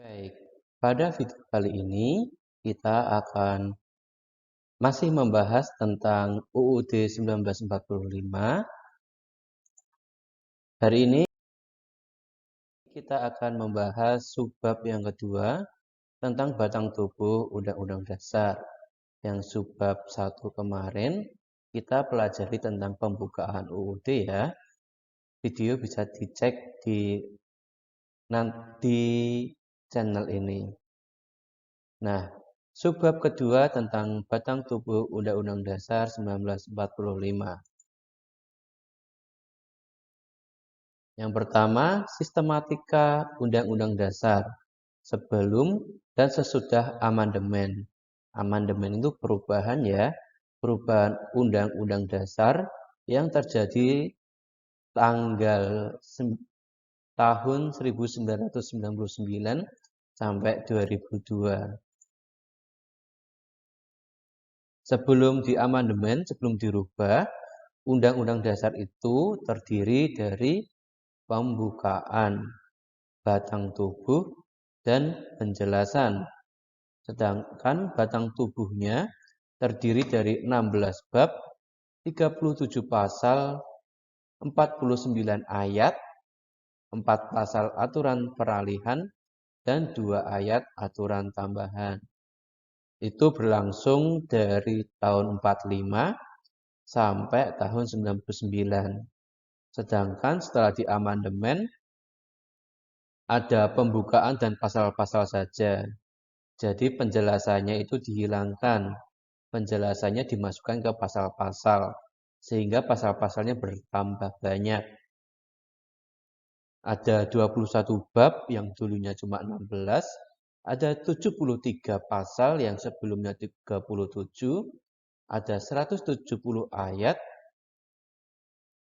Baik, pada video kali ini kita akan masih membahas tentang UUD 1945. Hari ini kita akan membahas subbab yang kedua tentang batang tubuh Undang-Undang Dasar. Yang subbab 1 kemarin kita pelajari tentang pembukaan UUD ya. Video bisa dicek di channel ini. Nah, subbab kedua tentang batang tubuh Undang-Undang Dasar 1945. Yang pertama, sistematika Undang-Undang Dasar sebelum dan sesudah amandemen. Amandemen itu perubahan ya, perubahan Undang-Undang Dasar yang terjadi tanggal tahun 1999 sampai 2002. Sebelum diamandemen, sebelum dirubah, Undang-Undang Dasar itu terdiri dari pembukaan, batang tubuh, dan penjelasan. Sedangkan batang tubuhnya terdiri dari 16 bab, 37 pasal, 49 ayat, 4 pasal aturan peralihan, dan 2 ayat aturan tambahan. Itu berlangsung dari tahun 45 sampai tahun 99. Sedangkan setelah diamandemen ada pembukaan dan pasal-pasal saja. Jadi penjelasannya itu dihilangkan. Penjelasannya dimasukkan ke pasal-pasal sehingga pasal-pasalnya bertambah banyak. Ada 21 bab yang dulunya cuma 16, ada 73 pasal yang sebelumnya 37, ada 170 ayat,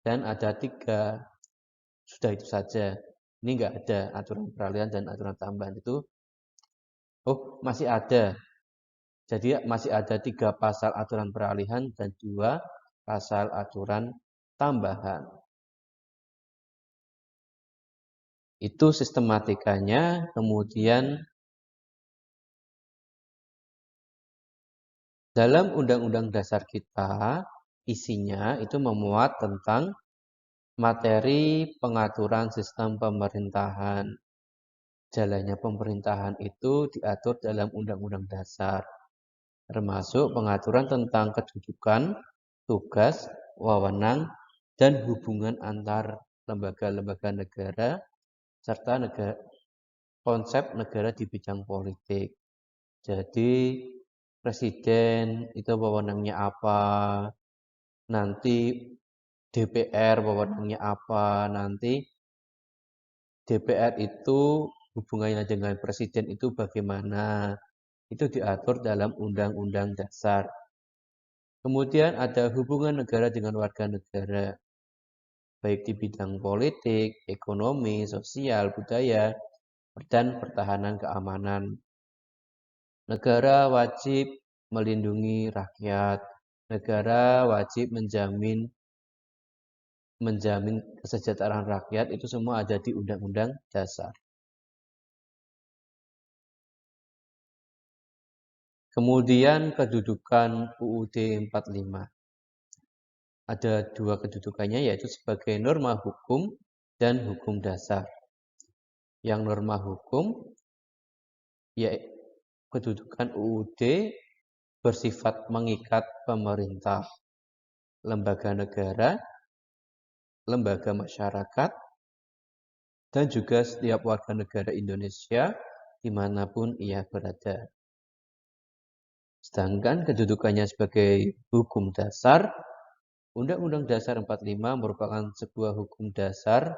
dan ada 3. Sudah itu saja. Ini enggak ada aturan peralihan dan aturan tambahan itu. Oh, masih ada. Jadi masih ada 3 pasal aturan peralihan dan 2 pasal aturan tambahan. Itu sistematikanya. Kemudian dalam Undang-Undang Dasar kita, isinya itu memuat tentang materi pengaturan sistem pemerintahan. Jalannya pemerintahan itu diatur dalam Undang-Undang Dasar, termasuk pengaturan tentang kedudukan, tugas, wewenang, dan hubungan antar lembaga-lembaga negara, serta konsep negara di bidang politik. Jadi, presiden itu wewenangnya apa, nanti DPR wewenangnya apa, nanti DPR itu hubungannya dengan presiden itu bagaimana. Itu diatur dalam Undang-Undang Dasar. Kemudian ada hubungan negara dengan warga negara, baik di bidang politik, ekonomi, sosial, budaya, dan pertahanan keamanan. Negara wajib melindungi rakyat. Negara wajib menjamin kesejahteraan rakyat. Itu semua ada di Undang-Undang Dasar. Kemudian kedudukan UUD 45. Ada 2 kedudukannya, yaitu sebagai norma hukum dan hukum dasar. Yang norma hukum, yaitu kedudukan UUD bersifat mengikat pemerintah, lembaga negara, lembaga masyarakat, dan juga setiap warga negara Indonesia dimanapun ia berada. Sedangkan kedudukannya sebagai hukum dasar, Undang-Undang Dasar 45 merupakan sebuah hukum dasar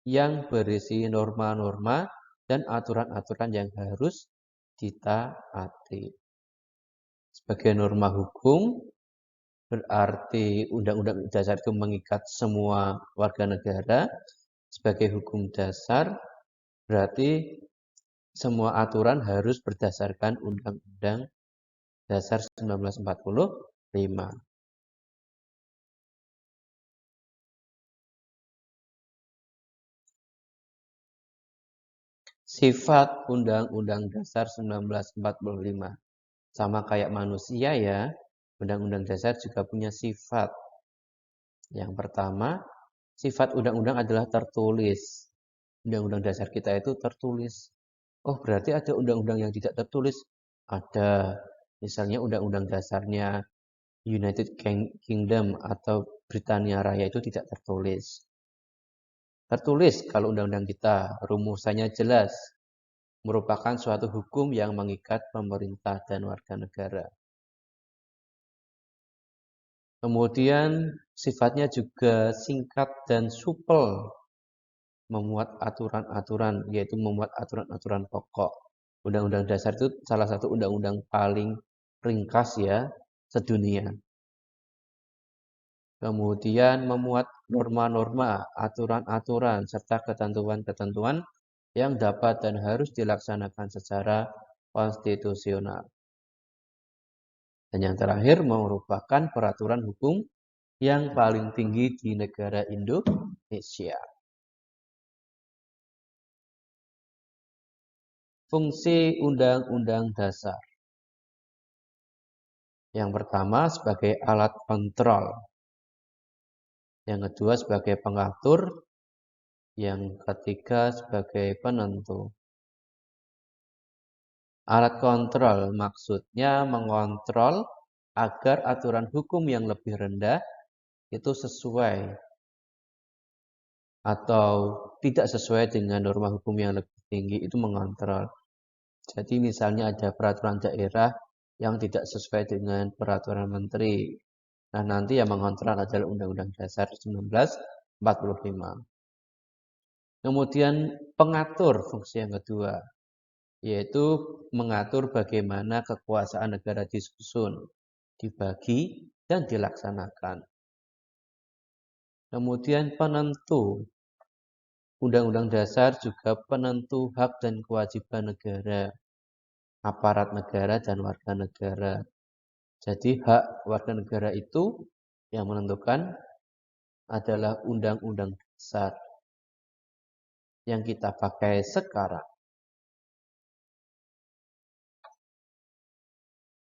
yang berisi norma-norma dan aturan-aturan yang harus ditaati. Sebagai norma hukum, berarti Undang-Undang Dasar itu mengikat semua warga negara. Sebagai hukum dasar, berarti semua aturan harus berdasarkan Undang-Undang Dasar 1945. Sifat Undang-Undang Dasar 1945. Sama kayak manusia ya, Undang-Undang Dasar juga punya sifat. Yang pertama, sifat undang-undang adalah tertulis. Undang-undang dasar kita itu tertulis. Oh, berarti ada undang-undang yang tidak tertulis? Ada. Misalnya undang-undang dasarnya United Kingdom atau Britania Raya itu tidak tertulis. Tertulis kalau undang-undang kita, rumusannya jelas, merupakan suatu hukum yang mengikat pemerintah dan warga negara. Kemudian sifatnya juga singkat dan supel, memuat aturan-aturan, yaitu memuat aturan-aturan pokok. Undang-undang dasar itu salah satu undang-undang paling ringkas ya sedunia. Kemudian memuat norma-norma, aturan-aturan, serta ketentuan-ketentuan yang dapat dan harus dilaksanakan secara konstitusional. Dan yang terakhir merupakan peraturan hukum yang paling tinggi di negara Indonesia. Fungsi Undang-Undang Dasar. Yang pertama sebagai alat kontrol. Yang kedua sebagai pengatur. Yang ketiga sebagai penentu. Alat kontrol maksudnya mengontrol agar aturan hukum yang lebih rendah itu sesuai atau tidak sesuai dengan norma hukum yang lebih tinggi, itu mengontrol. Jadi misalnya ada peraturan daerah yang tidak sesuai dengan peraturan menteri. Nah, nanti yang mengontrol adalah Undang-Undang Dasar 1945. Kemudian pengatur fungsi yang kedua, yaitu mengatur bagaimana kekuasaan negara disusun, dibagi, dan dilaksanakan. Kemudian penentu. Undang-Undang Dasar juga penentu hak dan kewajiban negara, aparat negara, dan warga negara. Jadi hak warga negara itu yang menentukan adalah Undang-Undang Dasar yang kita pakai sekarang.